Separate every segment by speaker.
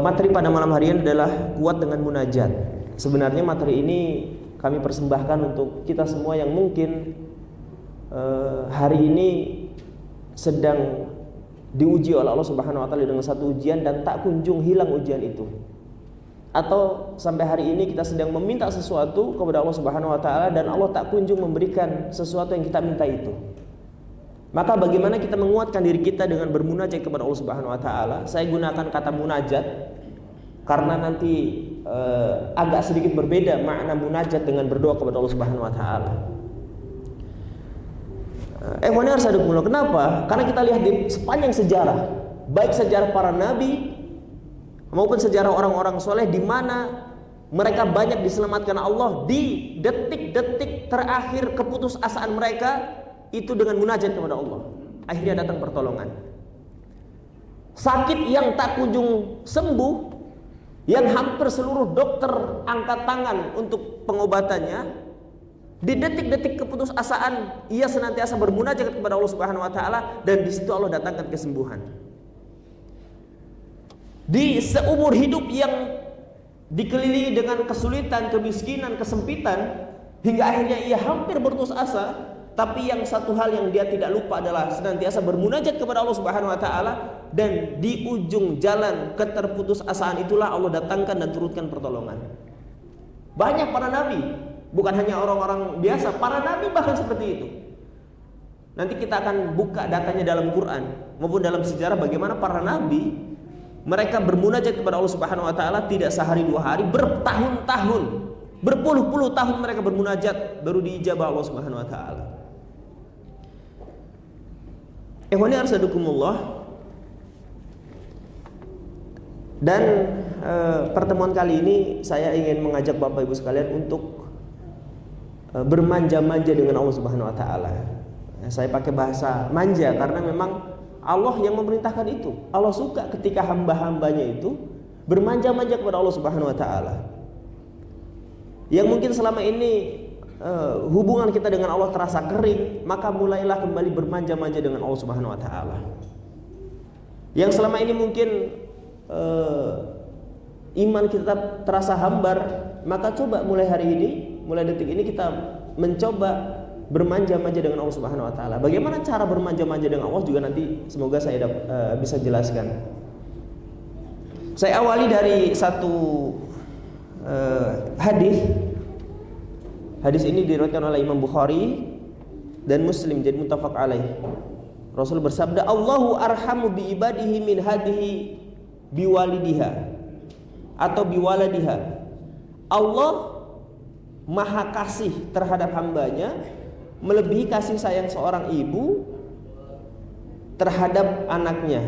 Speaker 1: Materi pada malam hari ini adalah kuat dengan munajat. Sebenarnya materi ini kami persembahkan untuk kita semua yang mungkin hari ini sedang diuji oleh Allah Subhanahu wa taala dengan satu ujian dan tak kunjung hilang ujian itu. Atau sampai hari ini kita sedang meminta sesuatu kepada Allah Subhanahu wa taala dan Allah tak kunjung memberikan sesuatu yang kita minta itu. Maka bagaimana kita menguatkan diri kita dengan bermunajat kepada Allah Subhanahu wa taala? Saya gunakan kata munajat karena nanti agak sedikit berbeda makna munajat dengan berdoa kepada Allah Subhanahu wa taala. Kenapa? Karena kita lihat di sepanjang sejarah, baik sejarah para nabi maupun sejarah orang-orang soleh, di mana mereka banyak diselamatkan Allah di detik-detik terakhir keputusasaan mereka itu dengan munajat kepada Allah. Akhirnya datang pertolongan. Sakit yang tak kunjung sembuh, yang hampir seluruh dokter angkat tangan untuk pengobatannya, di detik-detik keputusasaan ia senantiasa bermunajat kepada Allah Subhanahu wa taala dan di situ Allah datangkan kesembuhan. Di seumur hidup yang dikelilingi dengan kesulitan, kemiskinan, kesempitan, hingga akhirnya ia hampir berputus asa, tapi yang satu hal yang dia tidak lupa adalah senantiasa bermunajat kepada Allah Subhanahu wa taala, dan di ujung jalan keterputusasaan itulah Allah datangkan dan turunkan pertolongan. Banyak para nabi, bukan hanya orang-orang biasa, para nabi bahkan seperti itu. Nanti kita akan buka datanya dalam Quran maupun dalam sejarah bagaimana para nabi mereka bermunajat kepada Allah Subhanahu wa taala tidak sehari dua hari, bertahun-tahun, berpuluh-puluh tahun mereka bermunajat baru diijabah Allah Subhanahu wa taala. Ikhwani arsadukumullah. Dan pertemuan kali ini saya ingin mengajak Bapak Ibu sekalian untuk bermanja-manja dengan Allah Subhanahu wa taala. Saya pakai bahasa manja karena memang Allah yang memerintahkan itu. Allah suka ketika hamba-hambanya itu bermanja-manja kepada Allah Subhanahu wa taala. Yang mungkin selama ini hubungan kita dengan Allah terasa kering, maka mulailah kembali bermanja-manja dengan Allah Subhanahu wa taala. Yang selama ini mungkin iman kita terasa hambar, maka coba mulai hari ini, mulai detik ini kita mencoba bermanja-manja dengan Allah Subhanahu wa taala. Bagaimana cara bermanja-manja dengan Allah juga nanti semoga saya bisa jelaskan. Saya awali dari satu hadis. Hadis ini diriwayatkan oleh Imam Bukhari dan Muslim, jadi muttafaq alaih. Rasul bersabda, Allahu arhamu bi ibadihi min hadihi biwalidiha atau biwaladiha. Allah maha kasih terhadap hambanya melebihi kasih sayang seorang ibu terhadap anaknya.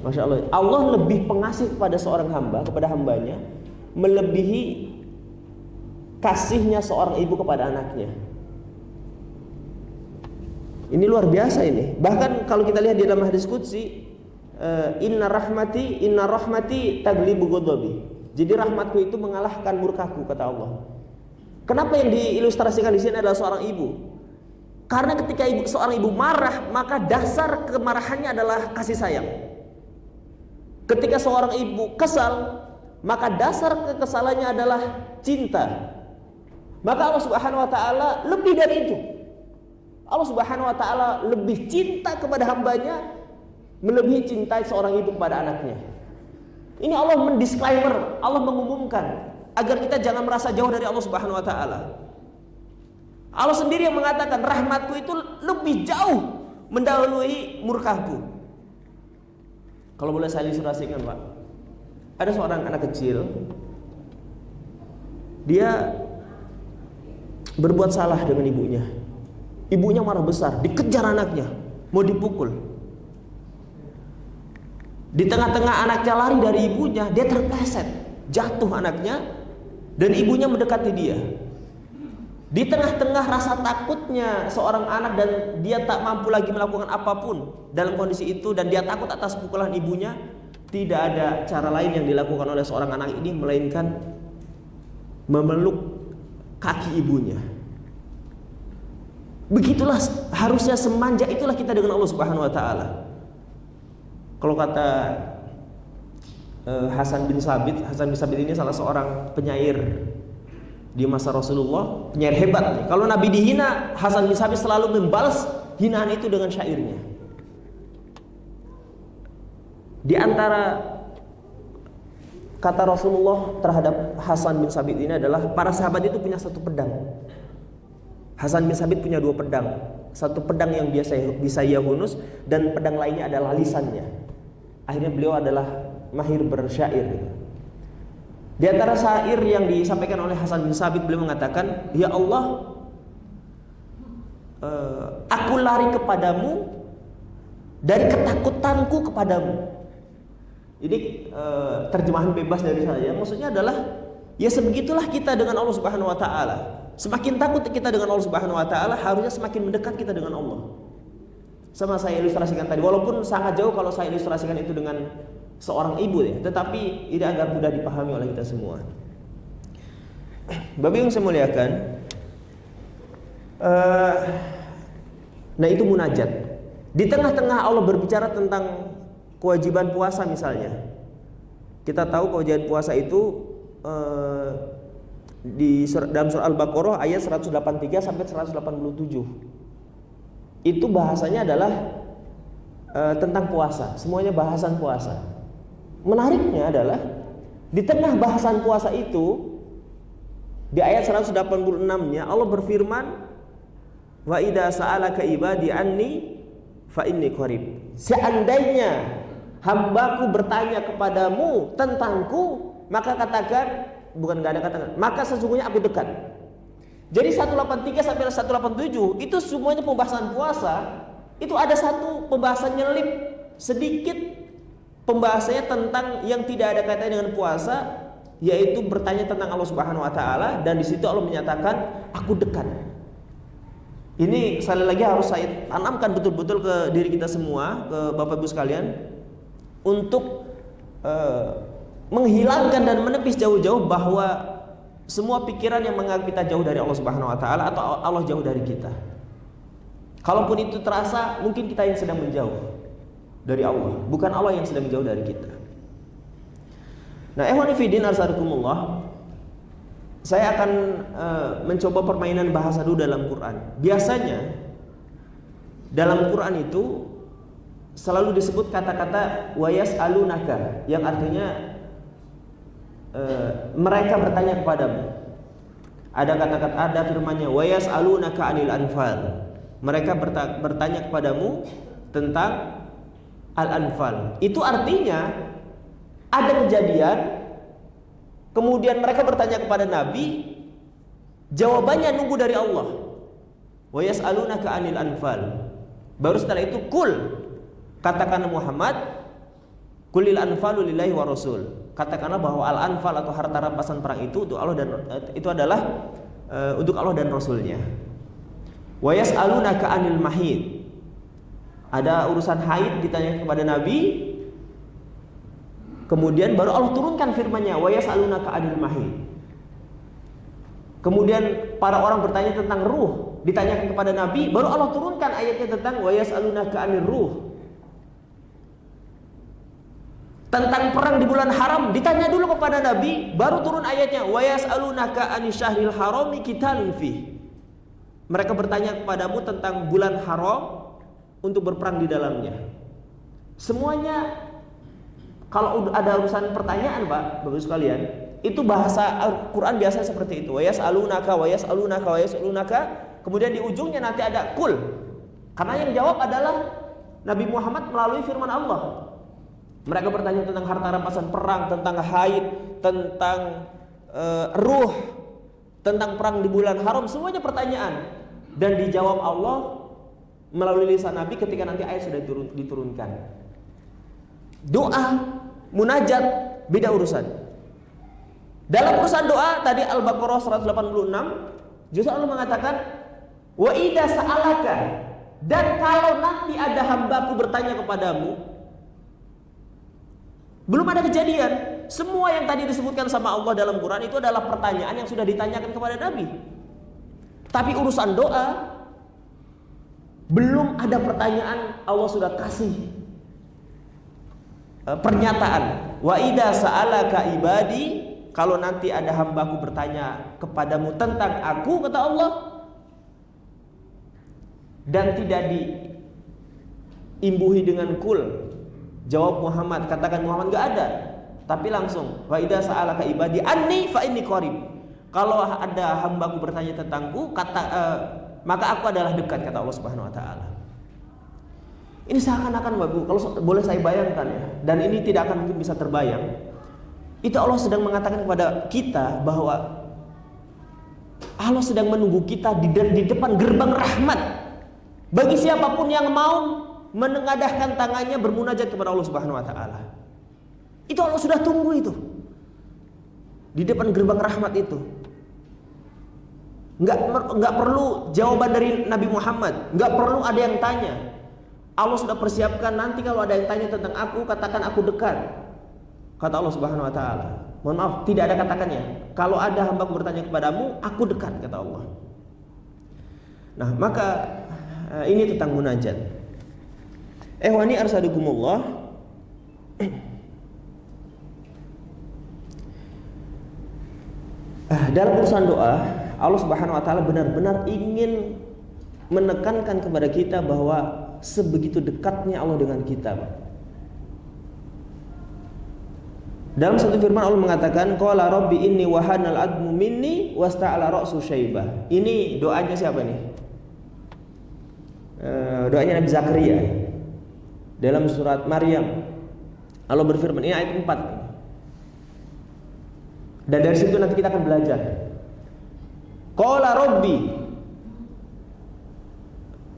Speaker 1: Masya Allah, Allah lebih pengasih kepada seorang hamba, kepada hambanya, melebihi kasihnya seorang ibu kepada anaknya. Ini luar biasa ini. Bahkan kalau kita lihat di dalam hadis qudsi, inna rahmati taglibu ghadabi. Jadi rahmatku itu mengalahkan murkaku, kata Allah. Kenapa yang diilustrasikan di sini adalah seorang ibu? Karena ketika seorang ibu marah, maka dasar kemarahannya adalah kasih sayang. Ketika seorang ibu kesal, maka dasar kekesalannya adalah cinta. Maka Allah Subhanahu wa taala lebih dari itu. Allah Subhanahu wa taala lebih cinta kepada hambanya melebihi cinta seorang ibu kepada anaknya. Ini Allah mendisclaimer, Allah mengumumkan agar kita jangan merasa jauh dari Allah Subhanahu wa taala. Allah sendiri yang mengatakan rahmatku itu lebih jauh mendahului murkaku. Kalau boleh saya ilustrasikan, Pak. Ada seorang anak kecil, dia berbuat salah dengan ibunya. Ibunya marah besar, dikejar anaknya, mau dipukul. Di tengah-tengah anaknya lari dari ibunya, dia terpleset, jatuh anaknya, dan ibunya mendekati dia. Di tengah-tengah rasa takutnya seorang anak dan dia tak mampu lagi melakukan apapun dalam kondisi itu, dan dia takut atas pukulan ibunya, tidak ada cara lain yang dilakukan oleh seorang anak ini melainkan memeluk kaki ibunya. Begitulah harusnya semanja itulah kita dengan Allah Subhanahu wa taala. Kalau kata Hasan bin Sabit. Hasan bin Sabit ini salah seorang penyair di masa Rasulullah, penyair hebat. Kalau Nabi dihina, Hasan bin Sabit selalu membalas hinaan itu dengan syairnya. Di antara kata Rasulullah terhadap Hasan bin Sabit ini adalah para sahabat itu punya satu pedang. Hasan bin Sabit punya 2 pedang. Satu pedang yang bisa ia hunus dan pedang lainnya adalah lisannya. Akhirnya beliau adalah mahir bersyair. Di antara syair yang disampaikan oleh Hasan bin Sabit, beliau mengatakan, "Ya Allah, aku lari kepadamu dari ketakutanku kepadamu." Ini terjemahan bebas dari saya. Maksudnya adalah ya sebegitulah kita dengan Allah Subhanahu wa taala. Semakin takut kita dengan Allah Subhanahu wa taala, harusnya semakin mendekat kita dengan Allah. Sama saya ilustrasikan tadi, walaupun sangat jauh kalau saya ilustrasikan itu dengan seorang ibu ya, tetapi ini agar mudah dipahami oleh kita semua. Bapak yang saya muliakan, nah itu munajat. Di tengah-tengah Allah berbicara tentang kewajiban puasa misalnya. Kita tahu kewajiban puasa itu dalam surah Al-Baqarah ayat 183 sampai 187. Itu bahasanya adalah tentang puasa, semuanya bahasan puasa. Menariknya adalah di tengah bahasan puasa itu, di ayat 186-nya Allah berfirman, "Wa idza sa'alaka ibadi anni fa inni qarib." Seandainya hambaku bertanya kepadamu tentangku, maka katakan, maka sesungguhnya aku dekat. Jadi 183 sampai 187 itu semuanya pembahasan puasa. Itu ada satu pembahasan nyelip sedikit, pembahasannya tentang yang tidak ada kaitannya dengan puasa, yaitu bertanya tentang Allah Subhanahu wa taala, dan di situ Allah menyatakan aku dekat. Ini sekali lagi harus saya tanamkan betul-betul ke diri kita semua, ke Bapak Ibu sekalian, untuk menghilangkan dan menepis jauh-jauh bahwa semua pikiran yang menganggap kita jauh dari Allah Subhanahu wa taala atau Allah jauh dari kita. Kalaupun itu terasa, mungkin kita yang sedang menjauh dari Allah, bukan Allah yang sedang menjauh dari kita. Nah, ikhwani fillah arsadukumullah, saya akan mencoba permainan bahasa dulu dalam Quran. Biasanya dalam Quran itu selalu disebut kata-kata wa yas'alunaka, yang artinya mereka bertanya kepadamu. Ada kata-kata, ada firman-Nya wa yas'alunaka 'anil anfal. Mereka bertanya kepadamu tentang al-anfal. Itu artinya ada kejadian, kemudian mereka bertanya kepada Nabi, jawabannya nunggu dari Allah. Wa yas'alunaka 'anil anfal. Baru setelah itu katakan Muhammad, kulil anfalu lillahi wa rasul. Katakanlah bahwa al-anfal atau harta rampasan perang itu untuk Allah dan itu adalah untuk Allah dan Rasulnya. Wa yas'alunaka 'anil mahid. Ada urusan haid ditanya kepada Nabi. Kemudian baru Allah turunkan firman-Nya wa yas'alunaka 'anil mahid. Kemudian para orang bertanya tentang ruh, ditanyakan kepada Nabi, baru Allah turunkan ayatnya tentang wa yas'alunaka 'anil ruh. Tentang perang di bulan haram ditanya dulu kepada Nabi, baru turun ayatnya wa yas'alunaka 'anil syahril harami qitalun fi. Mereka bertanya kepadamu tentang bulan haram untuk berperang di dalamnya. Semuanya kalau ada urusan pertanyaan, Pak, Bapak sekalian, itu bahasa Al-Qur'an biasa seperti itu. Wa yas'alunaka wa yas'alunaka wa yas'alunaka, kemudian di ujungnya nanti ada kul. Karena yang jawab adalah Nabi Muhammad melalui firman Allah. Mereka bertanya tentang harta rampasan perang, tentang haid, tentang ruh, tentang perang di bulan haram, semuanya pertanyaan. Dan dijawab Allah melalui lisan Nabi ketika nanti ayat sudah diturunkan. Doa, munajat, beda urusan. Dalam urusan doa tadi Al-Baqarah 186, justru Allah mengatakan wa idza sa'alaka, dan kalau nanti ada hambaku bertanya kepadamu. Belum ada kejadian. Semua yang tadi disebutkan sama Allah dalam Quran itu adalah pertanyaan yang sudah ditanyakan kepada Nabi. Tapi urusan doa belum ada pertanyaan, Allah sudah kasih pernyataan. Wa idza sa'alaka ibadi, kalau nanti ada hambaku bertanya kepadamu tentang aku, kata Allah, dan tidak diimbuhi dengan kul, jawab Muhammad, katakan Muhammad enggak ada, tapi langsung wa idza sa'alaka ibadi anni fa inni qarib. Kalau ada hambaku bertanya tentangku, maka aku adalah dekat, kata Allah Subhanahu wa taala. Ini seakan-akan Bapak, kalau boleh saya bayangkan ya, dan ini tidak akan mungkin bisa terbayang. Itu Allah sedang mengatakan kepada kita bahwa Allah sedang menunggu kita di depan gerbang rahmat. Bagi siapapun yang mau menengadahkan tangannya bermunajat kepada Allah Subhanahu wa taala. Itu Allah sudah tunggu itu. Di depan gerbang rahmat itu. Enggak perlu jawaban dari Nabi Muhammad, enggak perlu ada yang tanya. Allah sudah persiapkan, nanti kalau ada yang tanya tentang aku, katakan aku dekat, kata Allah Subhanahu wa taala. Mohon maaf, tidak ada katakannya. Kalau ada hambaku bertanya kepadamu, aku dekat, kata Allah. Nah, maka ini tentang munajat. Ehwani arsadukumullah. Dalam urusan doa, Allah Subhanahu wa taala benar-benar ingin menekankan kepada kita bahwa sebegitu dekatnya Allah dengan kita, Pak. Dalam satu firman Allah mengatakan, qala rabbi inni wahanal admu minni wasta'ala ra'su syaibah. Ini doanya siapa nih? Doanya Nabi Zakaria. Dalam surat Maryam Allah berfirman, ini ayat 4. Dan dari situ nanti kita akan belajar. Qala rabbi,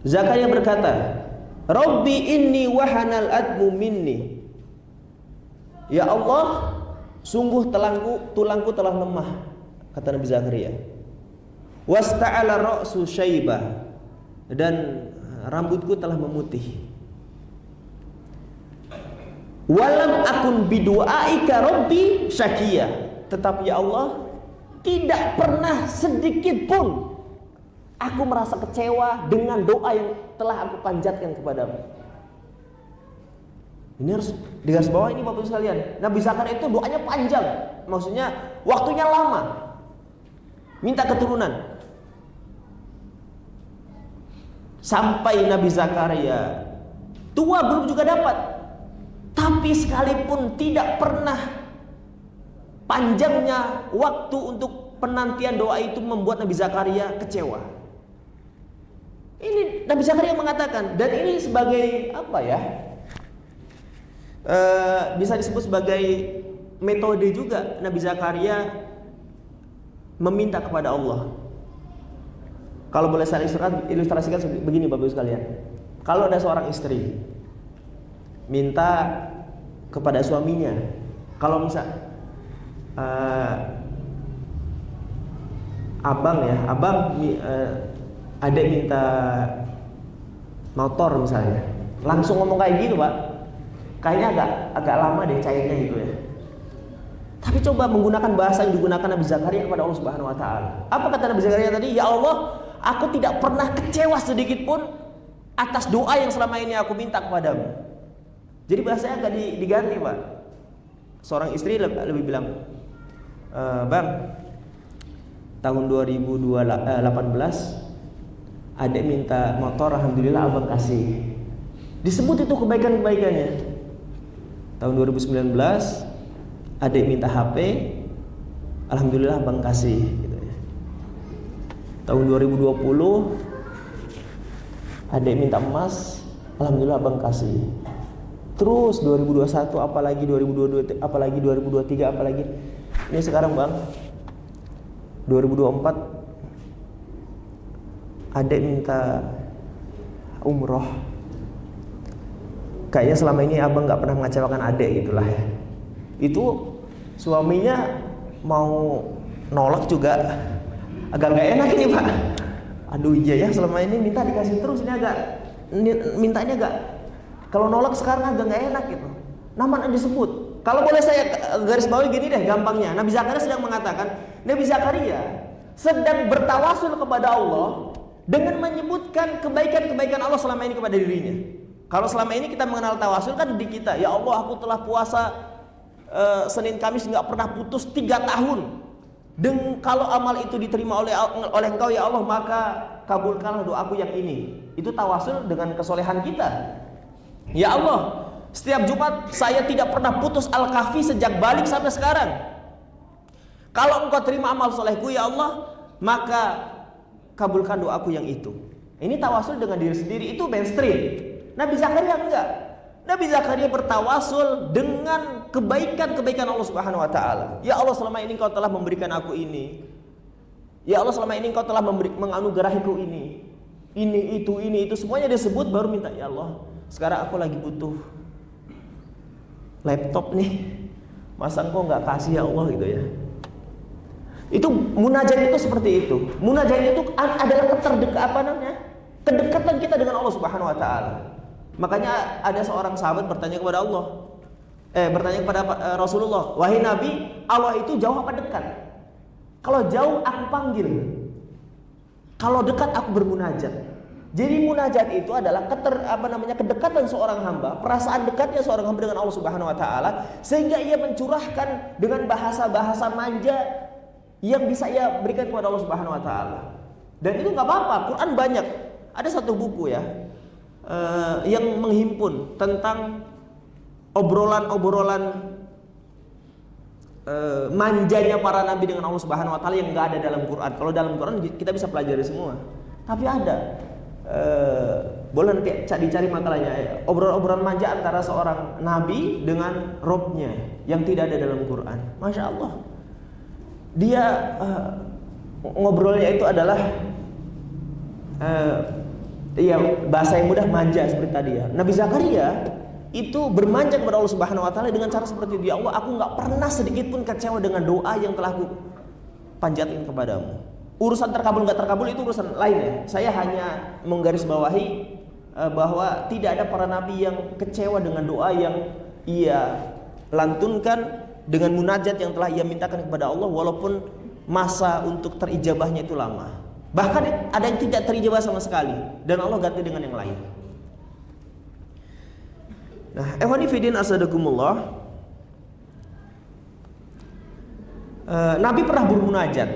Speaker 1: Zakaria berkata, Rabbi inni wahanal admu minni. Ya Allah, sungguh tulangku telah lemah, kata Nabi Zakaria. Wasta'ala ra'su syaibah, dan rambutku telah memutih. Walam akun bidu'aika rabbi syakiyah. Tetapi ya Allah, tidak pernah sedikit pun aku merasa kecewa dengan doa yang telah aku panjatkan kepadamu. Ini harus digarisbawahi ini Bapak sekalian. Nabi Zakaria itu doanya panjang, maksudnya waktunya lama, minta keturunan. Sampai Nabi Zakaria tua belum juga dapat. Tapi sekalipun tidak pernah panjangnya waktu untuk penantian doa itu membuat Nabi Zakaria kecewa. Ini Nabi Zakaria mengatakan, dan ini sebagai apa ya? Bisa disebut sebagai metode juga Nabi Zakaria meminta kepada Allah. Kalau boleh saya ilustrasikan begini Bapak Ibu sekalian. Kalau ada seorang istri minta kepada suaminya, kalau misal adek minta motor misalnya, langsung ngomong kayak gitu Pak, kayaknya agak lama deh cairnya gitu ya. Tapi coba menggunakan bahasa yang digunakan Nabi Zakaria kepada Allah Subhanahu wa taala. Apa kata Nabi Zakaria tadi? Ya Allah, aku tidak pernah kecewa sedikit pun atas doa yang selama ini aku minta kepadamu. Jadi bahasanya agak diganti Pak. Seorang istri lebih bilang, Bang, tahun 2018 adek minta motor, alhamdulillah abang kasih. Disebut itu kebaikan-kebaikannya. Tahun 2019 adek minta HP, alhamdulillah abang kasih gitu ya. Tahun 2020 adek minta emas, alhamdulillah abang kasih. Terus 2021, apalagi 2022, apalagi 2023, apalagi ini sekarang Bang 2024 adek minta umroh. Kayaknya selama ini abang gak pernah mengecewakan adek gitulah ya. Itu suaminya mau nolak juga agak gak enak ini Pak. Aduh iya ya, selama ini minta dikasih terus, ini mintanya agak, kalau nolak sekarang agak gak enak gitu. Namanya disebut. Kalau boleh saya garis bawahi gini deh gampangnya, Nabi Zakaria sedang mengatakan, Nabi Zakaria sedang bertawasul kepada Allah dengan menyebutkan kebaikan-kebaikan Allah selama ini kepada dirinya. Kalau selama ini kita mengenal tawasul kan di kita, ya Allah aku telah puasa Senin Kamis nggak pernah putus 3 tahun. Dan kalau amal itu diterima oleh Engkau ya Allah, maka kabulkanlah doaku yang ini. Itu tawasul dengan kesolehan kita. Ya Allah, setiap Jumat saya tidak pernah putus Al-Kahfi sejak balik sampai sekarang. Kalau Engkau terima amal solehku ya Allah, maka kabulkan doaku yang itu. Ini tawasul dengan diri sendiri, itu mainstream. Nabi Zakaria enggak. Nabi Zakaria bertawasul dengan kebaikan-kebaikan Allah Subhanahu wa taala. Ya Allah, selama ini Engkau telah memberikan aku ini. Ya Allah, selama ini Engkau telah menganugerahiku ini. Ini itu semuanya disebut, baru minta, ya Allah, sekarang aku lagi butuh laptop nih. Masa Engkau enggak kasih ya Allah gitu ya. Itu munajat itu seperti itu. Munajat itu adalah kedekatan kita dengan Allah Subhanahu wa taala. Makanya ada seorang sahabat bertanya kepada Rasulullah, "Wahai Nabi, Allah itu jauh apa dekat? Kalau jauh aku panggil, kalau dekat aku bermunajat." Jadi munajat itu adalah kedekatan seorang hamba, perasaan dekatnya seorang hamba dengan Allah Subhanahu wa taala, sehingga ia mencurahkan dengan bahasa-bahasa manja yang bisa ia berikan kepada Allah Subhanahu wa taala. Dan itu enggak apa-apa, Quran banyak. Ada satu buku ya, yang menghimpun tentang obrolan-obrolan manjanya para nabi dengan Allah Subhanahu wa taala yang enggak ada dalam Quran. Kalau dalam Quran kita bisa pelajari semua. Tapi ada boleh nanti dicari makalahnya, obrolan-obrolan manja antara seorang nabi dengan Robnya yang tidak ada dalam Quran. Masya Allah. Dia ngobrolnya itu adalah bahasa yang mudah, manja seperti tadi ya. Nabi Zakaria itu bermanja kepada Allah Subhanahu wa taala dengan cara seperti itu. Ya Allah, aku enggak pernah sedikit pun kecewa dengan doa yang telah aku panjatkan kepadamu. Urusan terkabul enggak terkabul itu urusan lain ya. Saya hanya menggarisbawahi bahwa tidak ada para nabi yang kecewa dengan doa yang ia lantunkan dengan munajat yang telah ia mintakan kepada Allah, walaupun masa untuk terijabahnya itu lama. Bahkan ada yang tidak terijabah sama sekali dan Allah ganti dengan yang lain. Nah, ikhwani fillah asadakumullah, Nabi pernah bermunajat.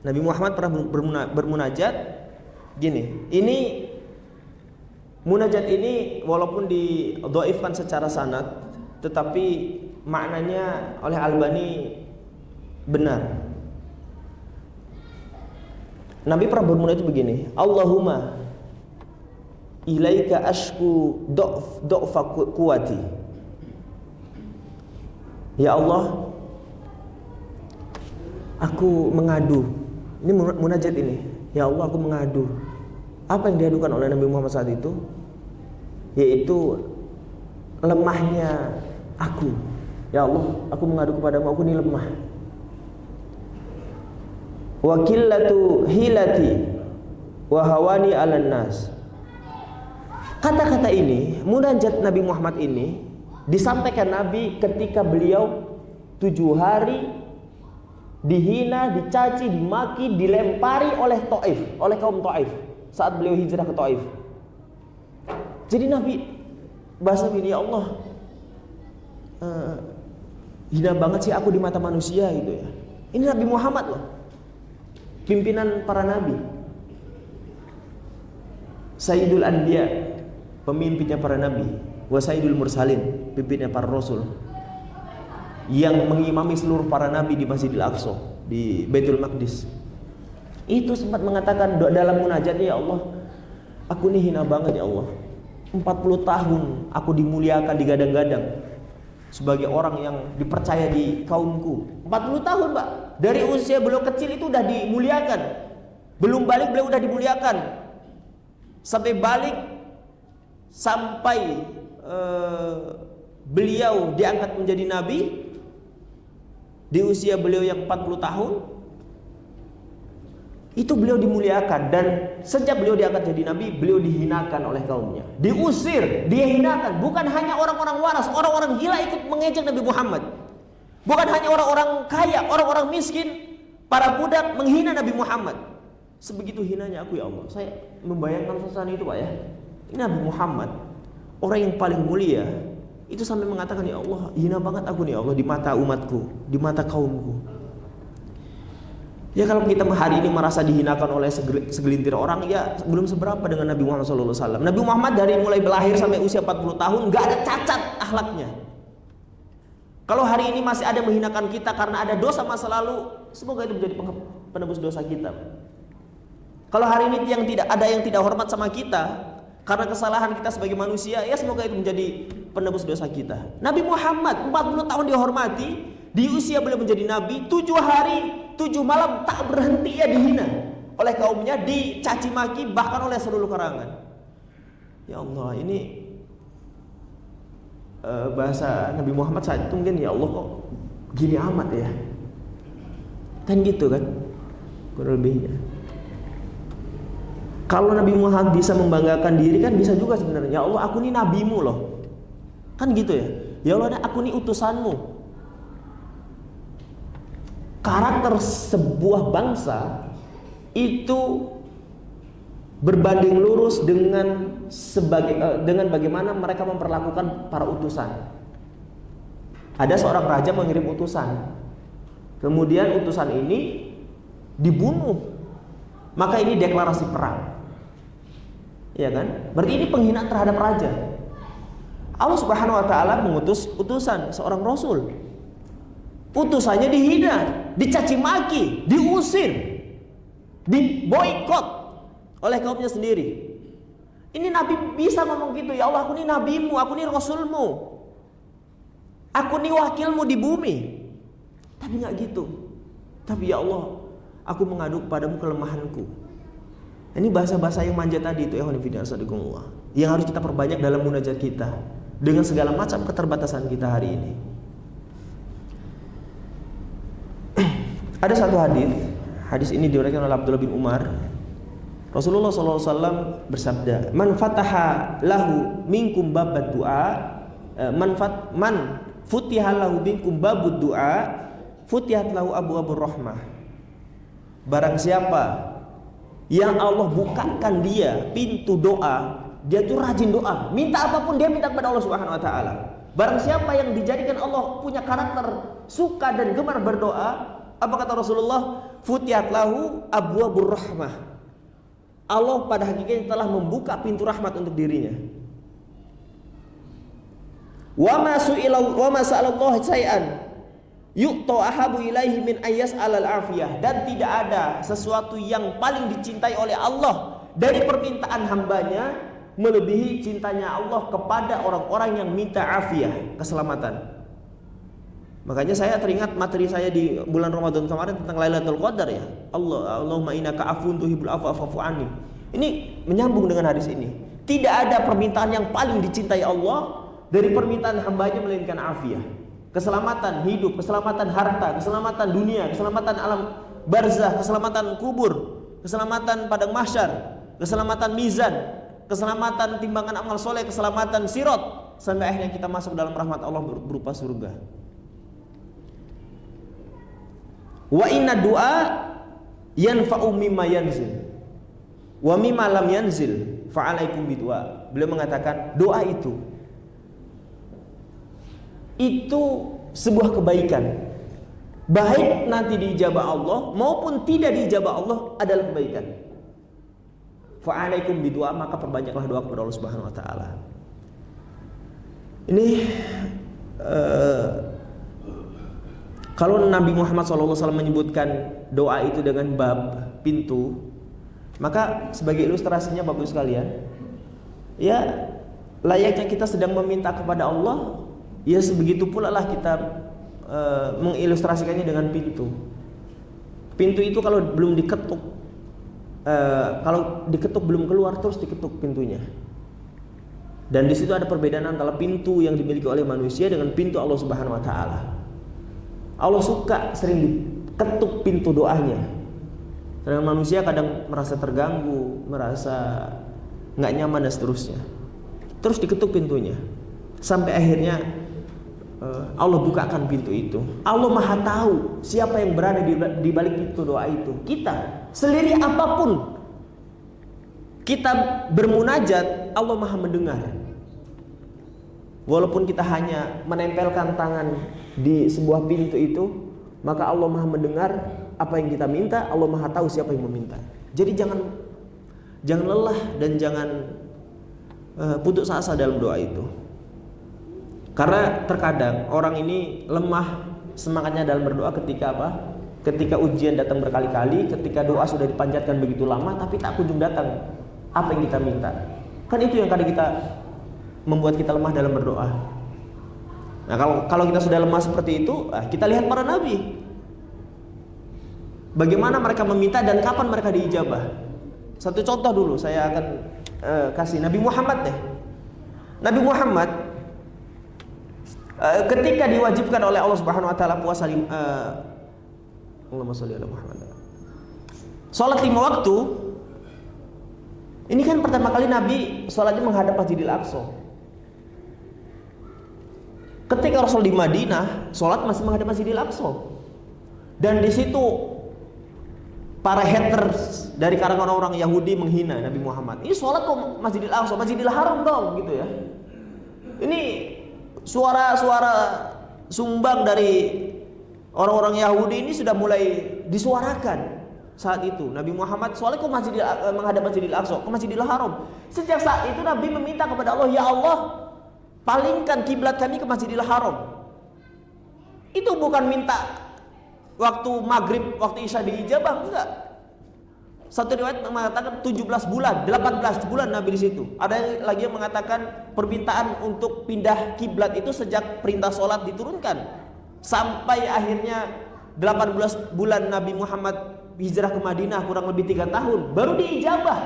Speaker 1: Nabi Muhammad pernah bermunajat gini. Ini munajat ini walaupun didhaifkan secara sanad, tetapi maknanya oleh Albani benar. Nabi pernah bermunajat begini, Allahumma ilaika ashku do'fa kuwati. Ya Allah, aku mengadu. Ini munajat ini. Ya Allah, aku mengadu. Apa yang diadukan oleh Nabi Muhammad saat itu? Yaitu lemahnya aku. Ya Allah, aku mengadu kepadamu, aku ini lemah. Wa qillatu hilati wa hawani 'alan nas. Kata-kata ini, munajat Nabi Muhammad ini disampaikan Nabi ketika beliau 7 hari dihina, dicaci, dimaki, dilempari oleh Taif, oleh kaum Taif saat beliau hijrah ke Taif. Jadi Nabi bahasa begini, ya Allah, hina banget sih aku di mata manusia gitu ya. Ini Nabi Muhammad loh, pimpinan para nabi, Sayyidul Anbiya, pemimpinnya para nabi, wa Sayyidul Mursalin, pimpinnya para rasul, yang mengimami seluruh para nabi di Masjidil Aqsa, di Baitul Maqdis. Itu sempat mengatakan dalam munajatnya, ya Allah, aku ini hina banget ya Allah. 40 tahun aku dimuliakan, digadang-gadang sebagai orang yang dipercaya di kaumku. 40 tahun, Pak. Dari usia beliau kecil itu udah dimuliakan. Belum balik beliau udah dimuliakan. Sampai balik, sampai beliau diangkat menjadi nabi di usia beliau yang 40 tahun. Itu beliau dimuliakan, dan sejak beliau diangkat jadi nabi, beliau dihinakan oleh kaumnya, diusir, dihinakan. Bukan hanya orang-orang waras, orang-orang gila ikut mengejek Nabi Muhammad. Bukan hanya orang-orang kaya, orang-orang miskin, para budak menghina Nabi Muhammad. Sebegitu hinanya aku, ya Allah. Saya membayangkan suasana itu, Pak ya. Ini Nabi Muhammad, orang yang paling mulia, Itu sampai mengatakan, ya Allah, hina banget aku nih, ya Allah, di mata umatku, di mata kaumku. Ya kalau kita hari ini merasa dihinakan oleh segelintir orang, ya belum seberapa dengan Nabi Muhammad SAW. Nabi Muhammad dari mulai berlahir sampai usia 40 tahun gak ada cacat akhlaknya. Kalau hari ini masih ada menghinakan kita karena ada dosa masa lalu, semoga itu menjadi penebus dosa kita. Kalau hari ini yang tidak hormat sama kita karena kesalahan kita sebagai manusia, ya semoga itu menjadi penebus dosa kita. Nabi Muhammad 40 tahun dihormati, di usia beliau menjadi nabi, 7 hari 7 malam tak berhenti ya dihina oleh kaumnya, dicaci maki bahkan oleh seluruh karangan. Ya Allah, ini bahasa Nabi Muhammad saat itu mungkin, ya Allah kok gini amat ya, kan gitu kan kurang lebihnya. Kalau Nabi Muhammad bisa membanggakan diri, kan bisa juga sebenarnya, ya Allah aku ini nabimu loh, kan gitu ya. Ya Allah aku ini utusanmu. Karakter sebuah bangsa itu berbanding lurus dengan bagaimana mereka memperlakukan para utusan. Ada seorang raja mengirim utusan, kemudian utusan ini dibunuh, maka ini deklarasi perang, ya kan? Berarti ini penghinaan terhadap raja. Allah Subhanahu Wa Taala mengutus utusan seorang rasul, utusannya dihina, dicaci maki, diusir, diboikot oleh kaumnya sendiri. Ini Nabi bisa ngomong gitu, ya Allah aku ini nabimu, aku ini rasulmu, aku ini wakilmu di bumi. Tapi nggak gitu. Tapi ya Allah, aku mengadu kepadamu kelemahanku. Ini bahasa-bahasa yang manja tadi itu, yang harus kita perbanyak dalam munajat kita dengan segala macam keterbatasan kita hari ini. Ada satu hadis ini diriwayatkan oleh Abdullah bin Umar. Rasulullah SAW bersabda, "Man fataha lahu minkum babad du'a, man futiha lahu minkum babud du'a, futihat lahu abwabur rahmah." Barang siapa yang Allah bukakan dia pintu doa, dia tuh rajin doa, minta apapun dia minta kepada Allah Subhanahu Wa Taala. Barang siapa yang dijadikan Allah punya karakter suka dan gemar berdoa, apa kata Rasulullah? Futihat lahu abwabur rahmah. Allah pada hakikatnya telah membuka pintu rahmat untuk dirinya. Wa ma sa'alallahu syai'an yu'ta ahabu ilaihi min ayyas alal afiyah. Dan tidak ada sesuatu yang paling dicintai oleh Allah dari permintaan hambanya melebihi cintanya Allah kepada orang-orang yang minta afiyah, keselamatan. Makanya saya teringat materi saya di bulan Ramadan kemarin tentang Lailatul Qadar ya. Allahumma innaka afuwun tuhibbul afwa fa'fu anni. Ini menyambung dengan hadis ini. Tidak ada permintaan yang paling dicintai Allah dari permintaan hambanya melainkan afiyah. Keselamatan hidup, keselamatan harta, keselamatan dunia, keselamatan alam barzah, keselamatan kubur, keselamatan padang mahsyar, keselamatan mizan, keselamatan timbangan amal soleh, keselamatan sirat, sampai akhirnya kita masuk dalam rahmat Allah berupa surga. Wa inna du'a yanfa'u mimma yanzil wa mimma lam yanzil fa'alaikum bidu'a. Beliau mengatakan doa itu sebuah kebaikan, baik nanti diijabah Allah maupun tidak diijabah Allah adalah kebaikan. Fa'alaikum bidu'a, maka perbanyaklah doa kepada Allah Subhanahu Wa Taala. Ini kalau Nabi Muhammad SAW menyebutkan doa itu dengan bab, pintu, maka sebagai ilustrasinya Bapak Ibu sekalian, ya layaknya kita sedang meminta kepada Allah, ya sebegitu pula lah kita mengilustrasikannya dengan pintu. Pintu itu kalau belum diketuk, kalau diketuk belum keluar, terus diketuk pintunya. Dan di situ ada perbedaan antara pintu yang dimiliki oleh manusia dengan pintu Allah Subhanahu Wa Taala. Allah suka sering diketuk pintu doanya. Sedangkan manusia kadang merasa terganggu, merasa nggak nyaman dan seterusnya. Terus diketuk pintunya, sampai akhirnya Allah bukakan pintu itu. Allah Maha tahu siapa yang berada di balik pintu doa itu. Kita selirih apapun kita bermunajat, Allah Maha mendengar. walaupun kita hanya menempelkan tangan di sebuah pintu itu, maka Allah Maha mendengar apa yang kita minta, Allah Maha tahu siapa yang meminta. Jadi jangan lelah dan jangan putus asa dalam doa itu. Karena terkadang orang ini lemah semangatnya dalam berdoa ketika apa? Ketika ujian datang berkali-kali, ketika doa sudah dipanjatkan begitu lama tapi tak kunjung datang apa yang kita minta. Kan itu yang kadang kita membuat kita lemah dalam berdoa. Nah, kalau kita sudah lemah seperti itu, kita lihat para nabi. Bagaimana mereka meminta dan kapan mereka diijabah. Satu contoh dulu saya akan kasih Nabi Muhammad deh. Nabi Muhammad ketika diwajibkan oleh Allah Subhanahu wa taala puasa Allahumma sholli ala Muhammad. Salat 5 waktu. Ini kan pertama kali Nabi salatnya menghadap Masjidil Aqsa. Ketika Rasul di Madinah, salat masih menghadap Masjidil Aqsa. Dan di situ para haters dari kalangan orang Yahudi menghina Nabi Muhammad. Ini salat kok Masjidil Aqsa, Masjidil Haram dong gitu ya. Ini suara-suara sumbang dari orang-orang Yahudi ini sudah mulai disuarakan saat itu. Nabi Muhammad soalnya kok menghadap Masjidil Aqsa, ke Masjidil Haram. Sejak saat itu Nabi meminta kepada Allah, ya Allah, palingkan kiblat kami ke Masjidil Haram. Itu bukan minta waktu maghrib, waktu isya diijabah, enggak. Satu riwayat mengatakan 17 bulan, 18 bulan Nabi di situ. Ada lagi yang mengatakan permintaan untuk pindah kiblat itu sejak perintah sholat diturunkan sampai akhirnya 18 bulan Nabi Muhammad hijrah ke Madinah, kurang lebih 3 tahun baru diijabah.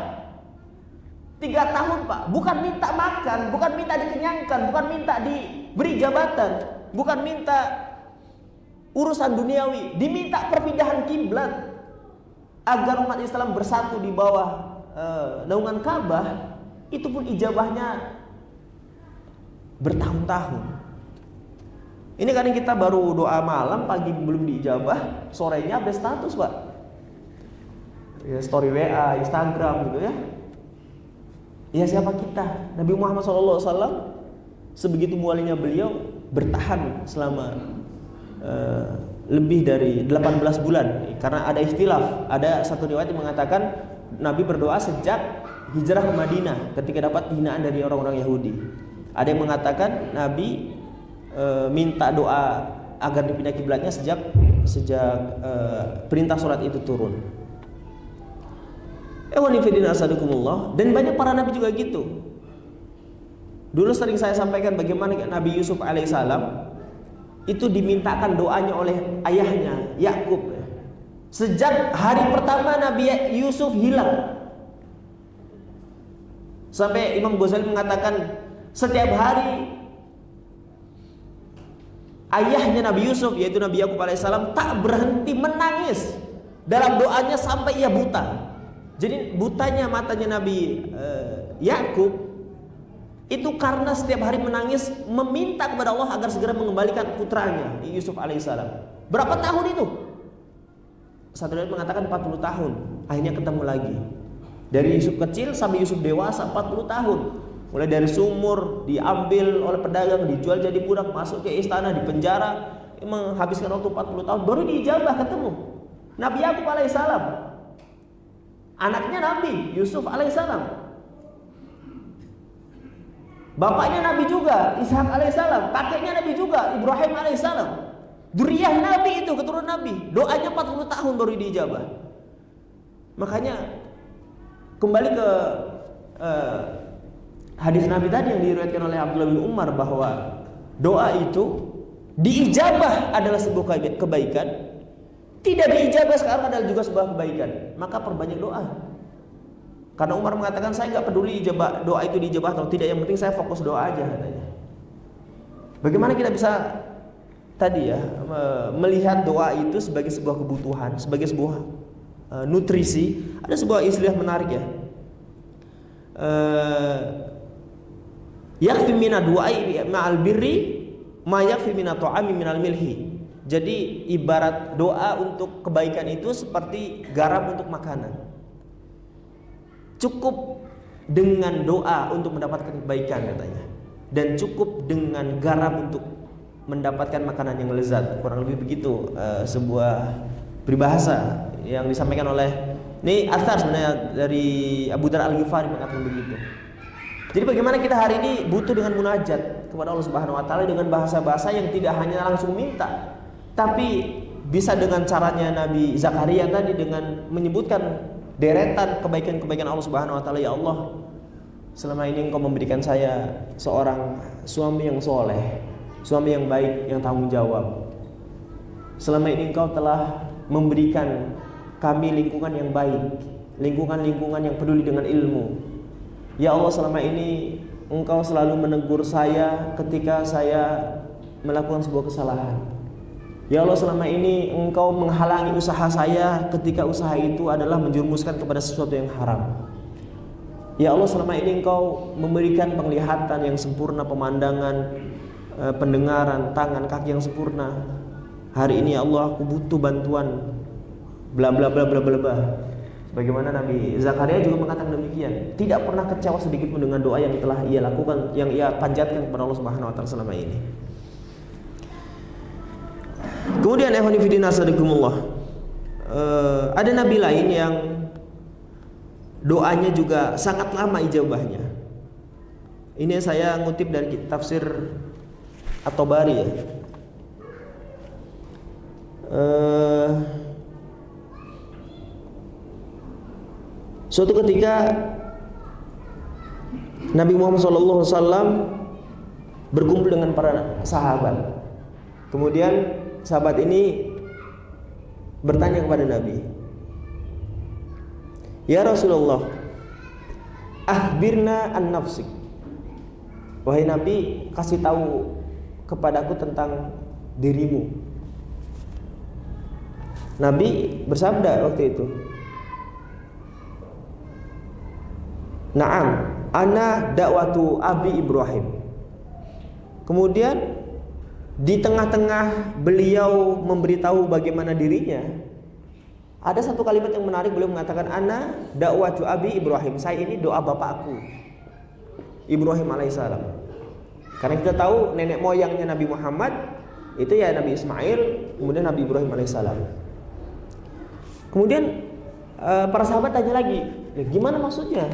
Speaker 1: 3 tahun Pak, bukan minta makan, bukan minta dikenyangkan, bukan minta diberi jabatan, bukan minta urusan duniawi, diminta perpindahan kiblat agar umat Islam bersatu di bawah naungan Ka'bah. Itu pun ijabahnya bertahun-tahun. Ini kadang kita baru doa malam, pagi belum diijabah, sorenya update status Pak, ya, story WA, Instagram gitu ya. Ya siapa kita? Nabi Muhammad SAW sebegitu mualinya beliau bertahan selama lebih dari 18 bulan. Karena ada ikhtilaf, ada satu riwayat yang mengatakan Nabi berdoa sejak hijrah ke Madinah ketika dapat hinaan dari orang-orang Yahudi. Ada yang mengatakan Nabi minta doa agar dipindah kiblatnya sejak perintah sholat itu turun. Dan banyak para nabi juga gitu. Dulu sering saya sampaikan bagaimana Nabi Yusuf alaihissalam itu dimintakan doanya oleh ayahnya Yakub. Sejak hari pertama Nabi Yusuf hilang, sampai Imam Ghazali mengatakan setiap hari ayahnya Nabi Yusuf yaitu Nabi Yakub alaihissalam tak berhenti menangis dalam doanya sampai ia buta. Jadi butanya matanya Nabi Yakub itu karena setiap hari menangis meminta kepada Allah agar segera mengembalikan putranya Yusuf alaihissalam. Berapa tahun itu? Satu riwayat mengatakan 40 tahun. Akhirnya ketemu lagi. Dari Yusuf kecil sampai Yusuf dewasa 40 tahun. Mulai dari sumur, diambil oleh pedagang, dijual jadi budak, masuk ke istana, di penjara, menghabiskan waktu 40 tahun, baru diijabah ketemu Nabi Yakub alaihissalam, anaknya Nabi Yusuf alaihissalam, bapaknya Nabi juga Ishak alaihissalam, kakeknya Nabi juga Ibrahim alaihissalam, dzurriyyah Nabi itu, keturunan Nabi. Doanya 40 tahun baru diijabah. Makanya kembali ke hadis Nabi tadi yang diriwayatkan oleh Abdullah bin Umar bahwa doa itu diijabah adalah sebuah kebaikan, tidak diijabah sekarang adalah juga sebuah kebaikan. Maka perbanyak doa. Karena Umar mengatakan saya nggak peduli doa itu diijabah atau tidak, yang penting saya fokus doa aja katanya. Bagaimana kita bisa tadi ya melihat doa itu sebagai sebuah kebutuhan, sebagai sebuah nutrisi. Ada sebuah istilah menarik ya. Yakfi mina du'ai ma'al birri ma yakfi mina ta'ami minal milhi. Jadi ibarat doa untuk kebaikan itu seperti garam untuk makanan. Cukup dengan doa untuk mendapatkan kebaikan katanya. dan cukup dengan garam untuk mendapatkan makanan yang lezat. Kurang lebih begitu sebuah peribahasa yang disampaikan oleh, ini athar sebenarnya dari Abu Dzar Al-Ghifari mengatakan begitu. Jadi bagaimana kita hari ini butuh dengan munajat kepada Allah Subhanahu wa taala dengan bahasa-bahasa yang tidak hanya langsung minta, tapi bisa dengan caranya Nabi Zakaria tadi dengan menyebutkan deretan kebaikan-kebaikan Allah Subhanahu wa taala. Ya Allah, selama ini Engkau memberikan saya seorang suami yang soleh, suami yang baik, yang tanggung jawab. Selama ini Engkau telah memberikan kami lingkungan yang baik, lingkungan yang peduli dengan ilmu. Ya Allah, selama ini Engkau selalu menegur saya ketika saya melakukan sebuah kesalahan. Ya Allah, selama ini Engkau menghalangi usaha saya ketika usaha itu adalah menjerumuskan kepada sesuatu yang haram. Ya Allah, selama ini Engkau memberikan penglihatan yang sempurna, pemandangan, pendengaran, tangan, kaki yang sempurna. Hari ini ya Allah, aku butuh bantuan bla bla bla bla bla bla. Bagaimana Nabi Zakaria juga mengatakan demikian, tidak pernah kecewa sedikit pun dengan doa yang telah ia lakukan, yang ia panjatkan kepada Allah Subhanahu wa taala selama ini. Kemudian ikhwani fillah nasadikumullah, ada nabi lain yang doanya juga sangat lama ijabahnya. Ini saya ngutip dari tafsir At-Tabari ya. Suatu ketika Nabi Muhammad SAW berkumpul dengan para sahabat. Kemudian sahabat ini bertanya kepada Nabi, "Ya Rasulullah, akhbirna an nafsik." Wahai Nabi, kasih tahu kepadaku tentang dirimu. Nabi bersabda waktu itu, "Na'am, ana dakwatu Abi Ibrahim." Kemudian di tengah-tengah beliau memberitahu bagaimana dirinya, ada satu kalimat yang menarik. Beliau mengatakan, "Ana dakwatu Abi Ibrahim." Saya ini doa bapakku Ibrahim alaihissalam. Karena kita tahu nenek moyangnya Nabi Muhammad itu ya Nabi Ismail, kemudian Nabi Ibrahim alaihissalam. Kemudian para sahabat tanya lagi, "Gimana maksudnya?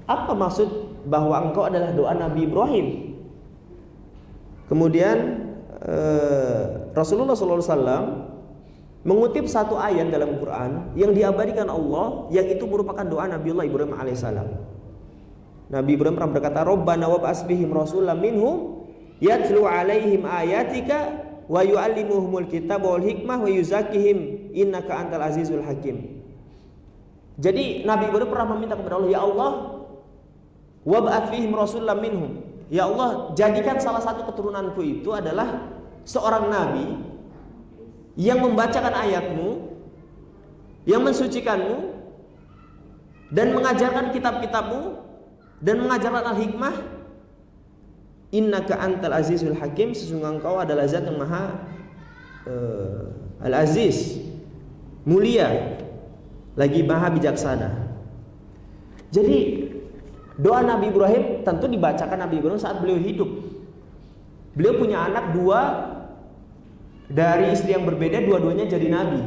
Speaker 1: Apa maksud bahwa engkau adalah doa Nabi Ibrahim?" Kemudian Rasulullah SAW mengutip satu ayat dalam Quran yang diabadikan Allah, yang itu merupakan doa Nabiullah Ibrahim alaihissalam. Nabi Ibrahim pernah berkata, "Rabbana wab'ats bihim rasulan minhum yatlu alaihim ayatika wa yu'allimuhumul kitaba wal hikmah wa yuzakkihim innaka antal azizul hakim." Jadi Nabi Ibrahim pernah meminta kepada Allah, "Ya Allah, wab'ats fihim rasulan minhum." Ya Allah, jadikan salah satu keturunanku itu adalah seorang nabi yang membacakan ayatmu, yang mensucikanmu, dan mengajarkan kitab-kitabmu, dan mengajarkan al-hikmah. Innaka antal azizul hakim, sesungguhnya engkau adalah zat yang maha al-aziz, mulia, lagi maha bijaksana. Jadi doa Nabi Ibrahim tentu dibacakan Nabi Ibrahim saat beliau hidup. Beliau punya anak dua dari istri yang berbeda, dua-duanya jadi nabi.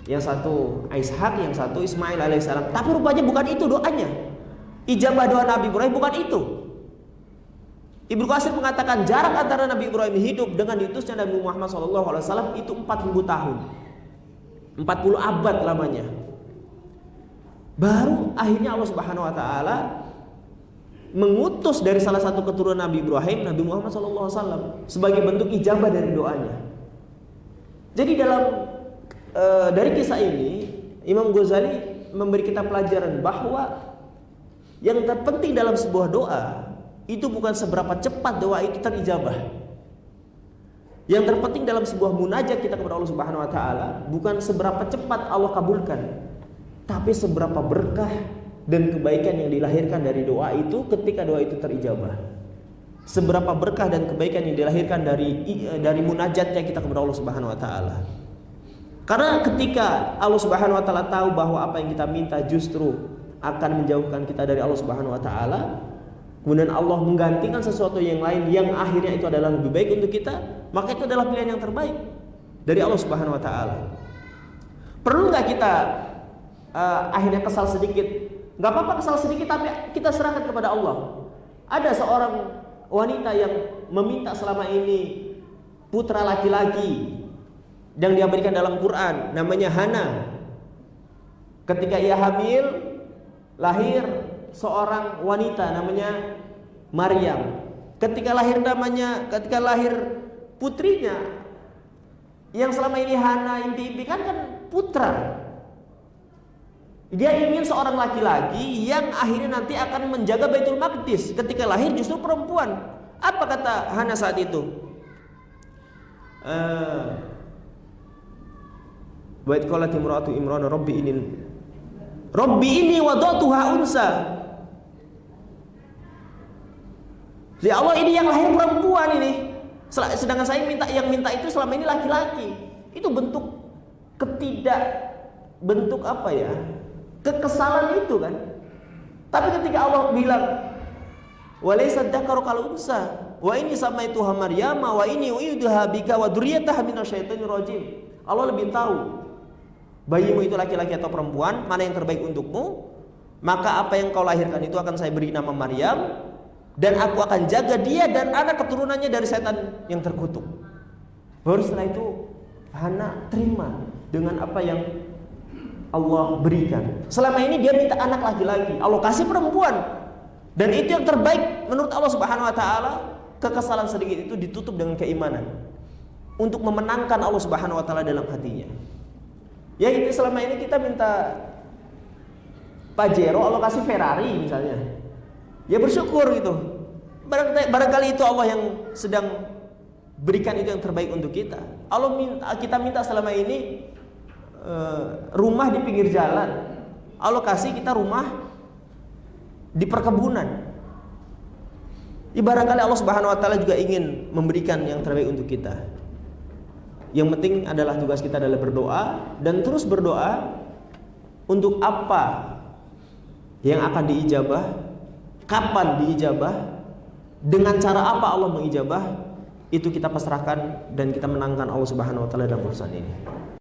Speaker 1: Yang satu Ishak, yang satu Ismail alaihissalam. Tapi rupanya bukan itu doanya. Ijabah doa Nabi Ibrahim bukan itu. Ibnu Katsir mengatakan jarak antara Nabi Ibrahim hidup dengan diutusnya Nabi Muhammad SAW itu 40 tahun, 40 abad lamanya. Baru akhirnya Allah Subhanahu Wa Taala mengutus dari salah satu keturunan Nabi Ibrahim, Nabi Muhammad SAW, sebagai bentuk ijabah dari doanya. Jadi dari kisah ini Imam Ghazali memberi kita pelajaran bahwa yang terpenting dalam sebuah doa itu bukan seberapa cepat doa itu terijabah. Yang terpenting dalam sebuah munajat kita kepada Allah Subhanahu Wa Taala bukan seberapa cepat Allah kabulkan, tapi seberapa berkah dan kebaikan yang dilahirkan dari doa itu ketika doa itu terijabah. Seberapa berkah dan kebaikan yang dilahirkan dari munajatnya kita kepada Allah Subhanahu Wa Taala. Karena ketika Allah Subhanahu Wa Taala tahu bahwa apa yang kita minta justru akan menjauhkan kita dari Allah Subhanahu Wa Taala, kemudian Allah menggantikan sesuatu yang lain yang akhirnya itu adalah lebih baik untuk kita, maka itu adalah pilihan yang terbaik dari Allah Subhanahu wa taala. Perlu nggak kita akhirnya kesal sedikit? Nggak apa-apa kesal sedikit, tapi kita serahkan kepada Allah. Ada seorang wanita yang meminta selama ini putra laki-laki yang dia berikan dalam Quran, namanya Hana. Ketika ia hamil, lahir seorang wanita namanya Maryam. Ketika lahir putrinya yang selama ini Hana impi-impikan kan putra. Dia ingin seorang laki-laki yang akhirnya nanti akan menjaga Baitul Maqdis. Ketika lahir justru perempuan. Apa kata Hana saat itu? Wa id qalat imra'atu Imran rabbi inni wada'tuha unsa. Ya Allah, ini yang lahir perempuan ini. Sedangkan saya minta itu selama ini laki-laki. Itu bentuk kekesalan itu kan. Tapi ketika Allah bilang walaysa dzakaru kal unsa wa inni samaituha Maryama wa inni uidzuha bika wa dzurriyyataha minasyaitonir rajim. Allah lebih tahu bayimu itu laki-laki atau perempuan, mana yang terbaik untukmu. Maka apa yang kau lahirkan itu akan saya beri nama Maryam, dan aku akan jaga dia dan anak keturunannya dari setan yang terkutuk. Baru setelah itu Hana terima dengan apa yang Allah berikan. Selama ini dia minta anak laki-laki, Allah kasih perempuan, dan itu yang terbaik menurut Allah Subhanahu wa taala. Kekesalan sedikit itu ditutup dengan keimanan untuk memenangkan Allah Subhanahu wa taala dalam hatinya. Ya, itu selama ini kita minta Pajero, Allah kasih Ferrari misalnya. Ya bersyukur gitu. Barangkali itu Allah yang sedang berikan itu yang terbaik untuk kita. Kita minta selama ini rumah di pinggir jalan, Allah kasih kita rumah di perkebunan. Barangkali Allah Subhanahu wa taala juga ingin memberikan yang terbaik untuk kita. Yang penting adalah tugas kita adalah berdoa dan terus berdoa untuk apa yang akan diijabah, kapan diijabah, dengan cara apa Allah mengijabah, itu kita pasrahkan dan kita menangkan Allah Subhanahu wa taala dalam urusan ini.